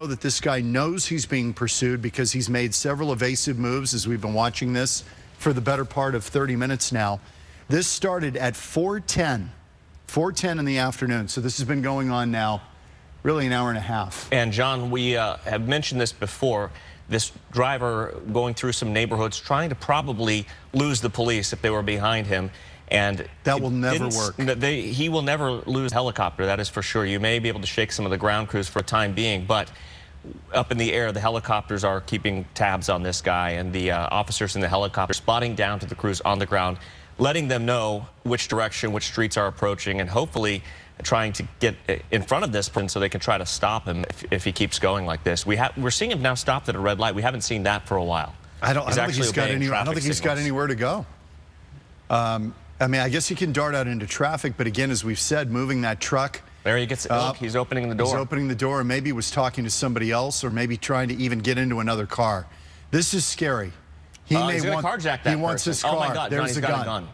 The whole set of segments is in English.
that this guy knows he's being pursued because he's made several evasive moves as we've been watching this for the better part of 30 minutes now. This started at 4:10 in the afternoon. So this has been going on now really an hour and a half. And John, we have mentioned this before. This driver going through some neighborhoods trying to probably lose the police if they were behind him. And that will never work. He will never lose a helicopter, that is for sure. You may be able to shake some of the ground crews for a time being, but up in the air, the helicopters are keeping tabs on this guy, and the officers in the helicopter spotting down to the crews on the ground, letting them know which direction, which streets are approaching, and hopefully trying to get in front of this person so they can try to stop him if he keeps going like this. We're seeing him now stopped at a red light. We haven't seen that for a while. I don't think he's got anywhere to go. I mean, I guess he can dart out into traffic, but again, as we've said, moving that truck. There he gets, look, he's opening the door. He's opening the door, and maybe was talking to somebody else, or maybe trying to even get into another car. This is scary. He's going to carjack that person. He wants his car. Oh my God, There's John, he's got a gun.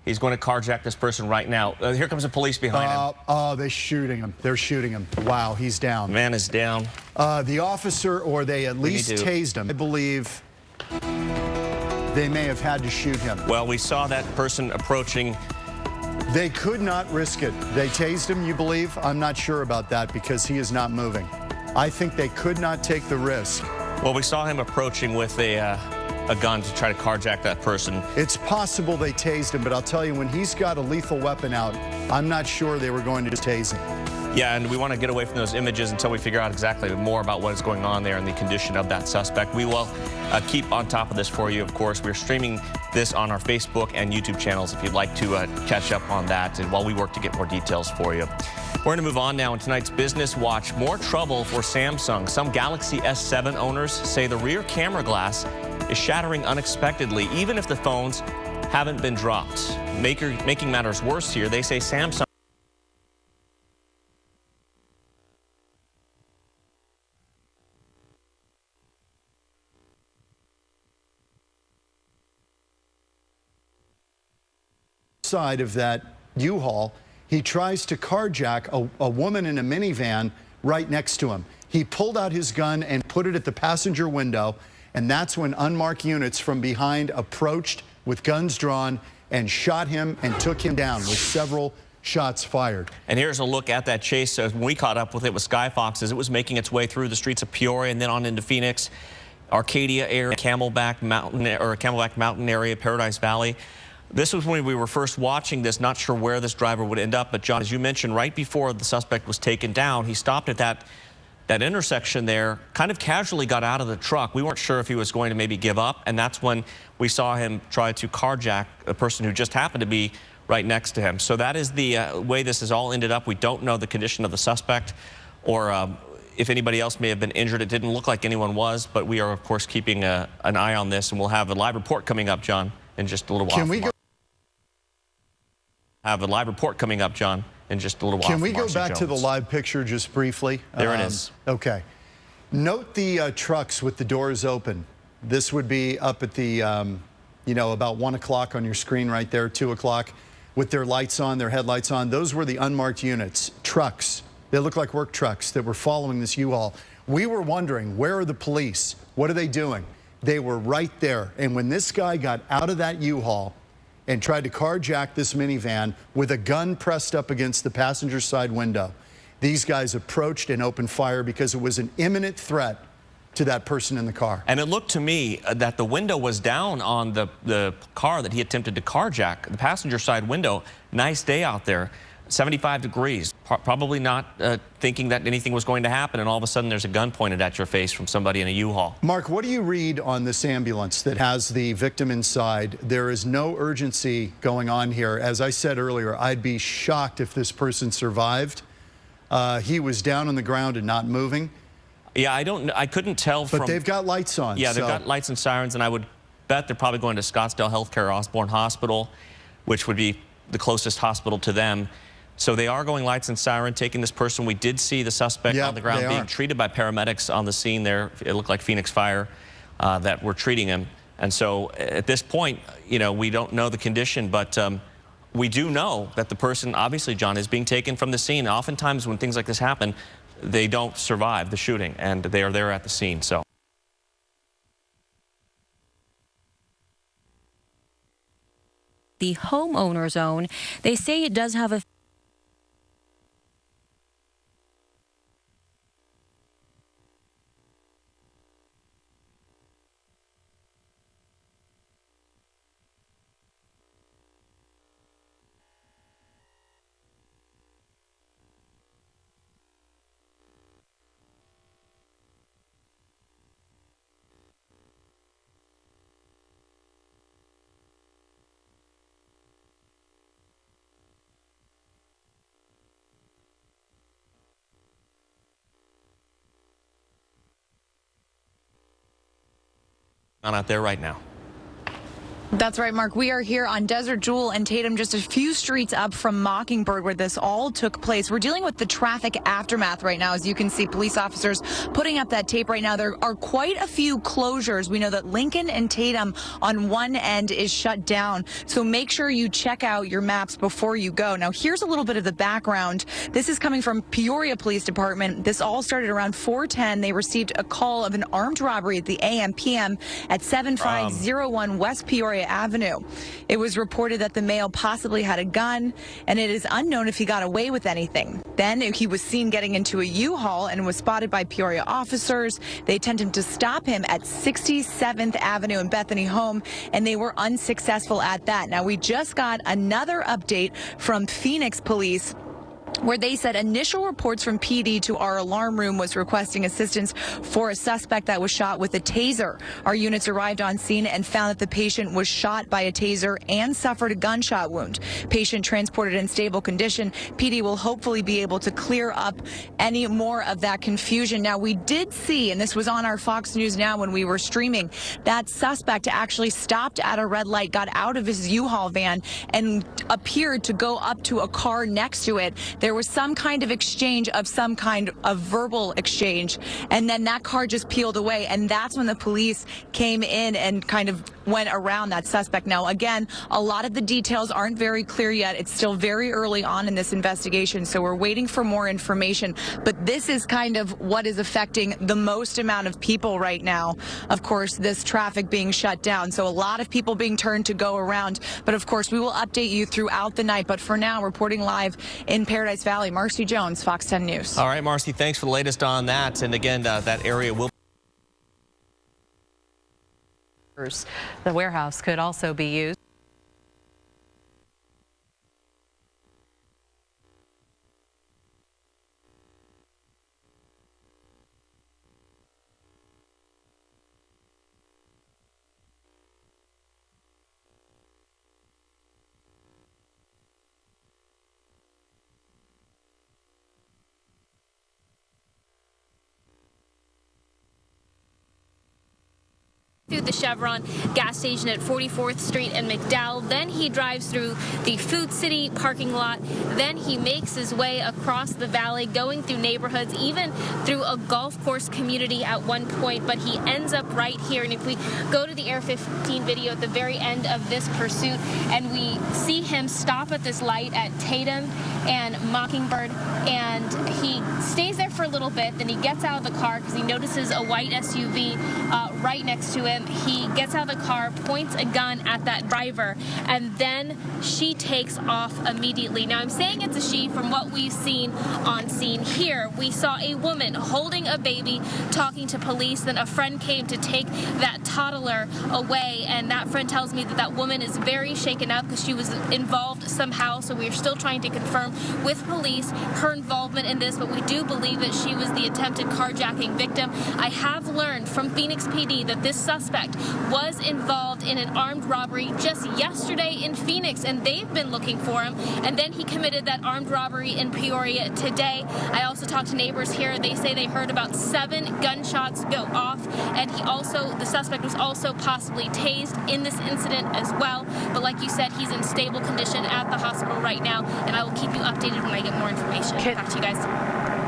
He's going to carjack this person right now. Here comes the police behind him. Oh, they're shooting him. They're shooting him. Wow, he's down. Man is down. The officer, or they at least tased him. I believe they may have had to shoot him. Well, we saw that person approaching. They could not risk it. They tased him, you believe? I'm not sure about that because he is not moving. I think they could not take the risk. Well, we saw him approaching with a gun to try to carjack that person. It's possible they tased him, but I'll tell you, when he's got a lethal weapon out, I'm not sure they were going to just tase him. Yeah, and we want to get away from those images until we figure out exactly more about what is going on there and the condition of that suspect. We will keep on top of this for you, of course. We're streaming this on our Facebook and YouTube channels if you'd like to catch up on that, and while we work to get more details for you. We're going to move on now in tonight's Business Watch. More trouble for Samsung. Some Galaxy S7 owners say the rear camera glass is shattering unexpectedly, even if the phones haven't been dropped. Making matters worse here, they say Samsung side of that U-Haul, he tries to carjack a woman in a minivan right next to him. He pulled out his gun and put it at the passenger window, and that's when unmarked units from behind approached with guns drawn and shot him and took him down with several shots fired. And here's a look at that chase. When we caught up with it with Sky Fox as it was making its way through the streets of Peoria and then on into Phoenix, Arcadia area, Camelback Mountain area, Paradise Valley. This was when we were first watching this, not sure where this driver would end up. But, John, as you mentioned, right before the suspect was taken down, he stopped at that intersection there, kind of casually got out of the truck. We weren't sure if he was going to maybe give up, and that's when we saw him try to carjack a person who just happened to be right next to him. So that is the way this has all ended up. We don't know the condition of the suspect or if anybody else may have been injured. It didn't look like anyone was, but we are, of course, keeping an eye on this, and we'll have a live report coming up, John, in just a little while. Can we have a live report coming up, John, in just a little while. Can we go back to the live picture just briefly? There it is. Okay. Note the trucks with the doors open. This would be up at the, you know, about 1 o'clock on your screen right there, 2 o'clock, with their lights on, their headlights on. Those were the unmarked units, trucks. They look like work trucks that were following this U-Haul. We were wondering, where are the police? What are they doing? They were right there. And when this guy got out of that U-Haul and tried to carjack this minivan with a gun pressed up against the passenger side window, these guys approached and opened fire because it was an imminent threat to that person in the car. And it looked to me that the window was down on the car that he attempted to carjack, the passenger side window. Nice day out there, 75 degrees, probably not thinking that anything was going to happen, and all of a sudden there's a gun pointed at your face from somebody in a U-Haul. Mark, what do you read on this ambulance that has the victim inside? There is no urgency going on here. As I said earlier, I'd be shocked if this person survived. He was down on the ground and not moving. Yeah, I couldn't tell from... But they've got lights on. Yeah, they've got lights and sirens, and I would bet they're probably going to Scottsdale Healthcare Osborne Hospital, which would be the closest hospital to them. So they are going lights and siren, taking this person. We did see the suspect on the ground being treated by paramedics on the scene there. It looked like Phoenix Fire that were treating him. And so at this point, you know, we don't know the condition, but we do know that the person, obviously, John, is being taken from the scene. Oftentimes when things like this happen, they don't survive the shooting, and they are there at the scene. So. The homeowner zone, they say it does have a out there right now. That's right, Mark. We are here on Desert Jewel and Tatum, just a few streets up from Mockingbird, where this all took place. We're dealing with the traffic aftermath right now. As you can see, police officers putting up that tape right now. There are quite a few closures. We know that Lincoln and Tatum on one end is shut down. So make sure you check out your maps before you go. Now, here's a little bit of the background. This is coming from Peoria Police Department. This all started around 4:10. They received a call of an armed robbery at the AM/PM at 7501 West Peoria Avenue. It was reported that the male possibly had a gun, and it is unknown if he got away with anything. Then he was seen getting into a U-Haul and was spotted by Peoria officers. They attempted to stop him at 67th Avenue and Bethany Home, and they were unsuccessful at that. Now, we just got another update from Phoenix Police, where they said initial reports from PD to our alarm room was requesting assistance for a suspect that was shot with a taser. Our units arrived on scene and found that the patient was shot by a taser and suffered a gunshot wound. Patient transported in stable condition. PD will hopefully be able to clear up any more of that confusion. Now, we did see, and this was on our Fox News Now when we were streaming, that suspect actually stopped at a red light, got out of his U-Haul van, and appeared to go up to a car next to it. There was some kind of exchange of some kind of verbal exchange, and then that car just peeled away, and that's when the police came in and kind of went around that suspect. Now, again, a lot of the details aren't very clear yet. It's still very early on in this investigation, so we're waiting for more information. But this is kind of what is affecting the most amount of people right now. Of course, this traffic being shut down, so a lot of people being turned to go around. But of course, we will update you throughout the night. But for now, reporting live in Paradise Valley, Marcy Jones, Fox 10 News. All right, Marcy, thanks for the latest on that. And again, that area will. The warehouse could also be used. Through the Chevron gas station at 44th Street and McDowell. Then he drives through the Food City parking lot. Then he makes his way across the valley, going through neighborhoods, even through a golf course community at one point. But he ends up right here. And if we go to the Air 15 video at the very end of this pursuit, and we see him stop at this light at Tatum and Mockingbird, and he stays there for a little bit. Then he gets out of the car because he notices a white SUV right next to him. He gets out of the car, points a gun at that driver, and then she takes off immediately. Now, I'm saying it's a she from what we've seen on scene here. We saw a woman holding a baby, talking to police. Then a friend came to take that toddler away, and that friend tells me that that woman is very shaken up because she was involved somehow. So we are still trying to confirm with police her involvement in this, but we do believe that she was the attempted carjacking victim. I have learned from Phoenix PD that this suspect was involved in an armed robbery just yesterday in Phoenix, and they've been looking for him. And then he committed that armed robbery in Peoria today. I also talked to neighbors here. They say they heard about 7 gunshots go off, and the suspect was also possibly tased in this incident as well. But like you said, he's in stable condition at the hospital right now, and I will keep you updated when I get more information. Back to you guys.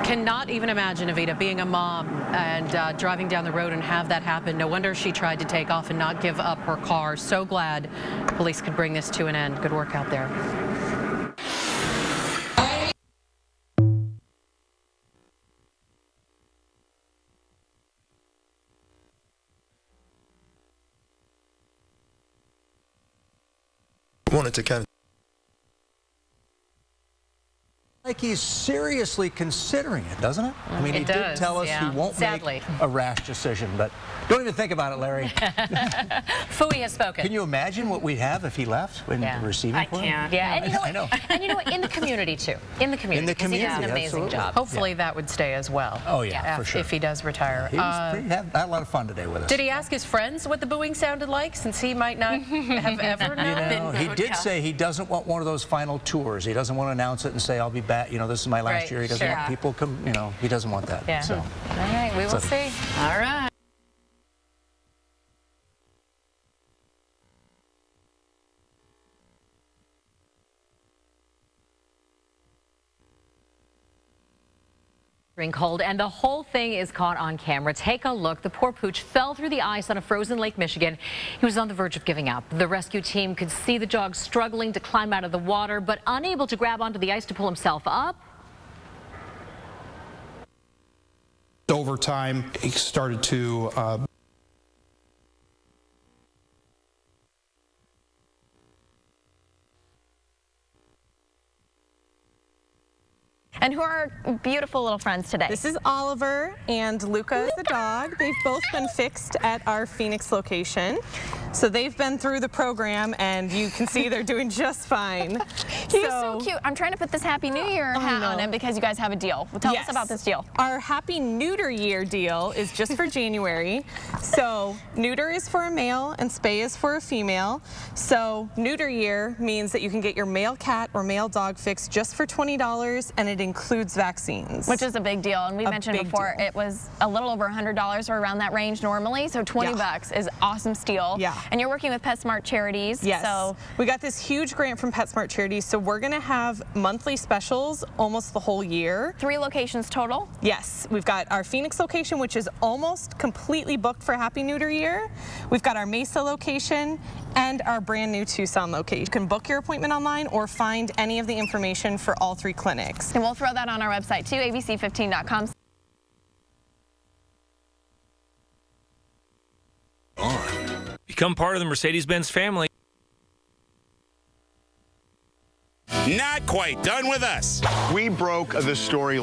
Cannot even imagine, Avita, being a mom and driving down the road and have that happen. No wonder she tried to take off and not give up her car. So glad police could bring this to an end. Good work out there. wanted to kind of like he's seriously considering it, doesn't it? I mean, he did tell us he won't make a rash decision, but don't even think about it, Larry. Fooey has spoken. Can you imagine what we'd have if he left in the receiving point? I can't. Yeah, and I know. And you know what? In the community, too. In the community. In the community, He does an amazing absolutely. job. Hopefully that would stay as well. Oh, yeah, for sure. If he does retire. He had a lot of fun today with us. Did he ask his friends what the booing sounded like, since he might not have ever known? He did say he doesn't want one of those final tours. He doesn't want to announce it and say, I'll be back, you know, this is my last year. He doesn't want people come, you know, he doesn't want that. Yeah. So. All right, we will see. All right. Cold, and the whole thing is caught on camera. Take a look. The poor pooch fell through the ice on a frozen Lake Michigan. He was on the verge of giving up. The rescue team could see the dog struggling to climb out of the water, but unable to grab onto the ice to pull himself up. Over time, he started to And who are our beautiful little friends today? This is Oliver and Luca, the dog. They've both been fixed at our Phoenix location. So they've been through the program, and you can see they're doing just fine. He's so cute. I'm trying to put this Happy New Year hat on him because you guys have a deal. Well, tell us about this deal. Our Happy Neuter Year deal is just for January. So neuter is for a male and spay is for a female. So Neuter Year means that you can get your male cat or male dog fixed just for $20, and it includes vaccines. Which is a big deal. And we mentioned before it was a little over $100 or around that range normally. So 20 bucks is awesome steal. Yeah. And you're working with PetSmart Charities. Yes. So we got this huge grant from PetSmart Charities. So we're going to have monthly specials almost the whole year. 3 locations total? Yes. We've got our Phoenix location, which is almost completely booked for Happy Neuter Year. We've got our Mesa location and our brand new Tucson location. You can book your appointment online or find any of the information for all 3 clinics. And we'll throw that on our website too, abc15.com. Become part of the Mercedes-Benz family. Not quite done with us. We broke the story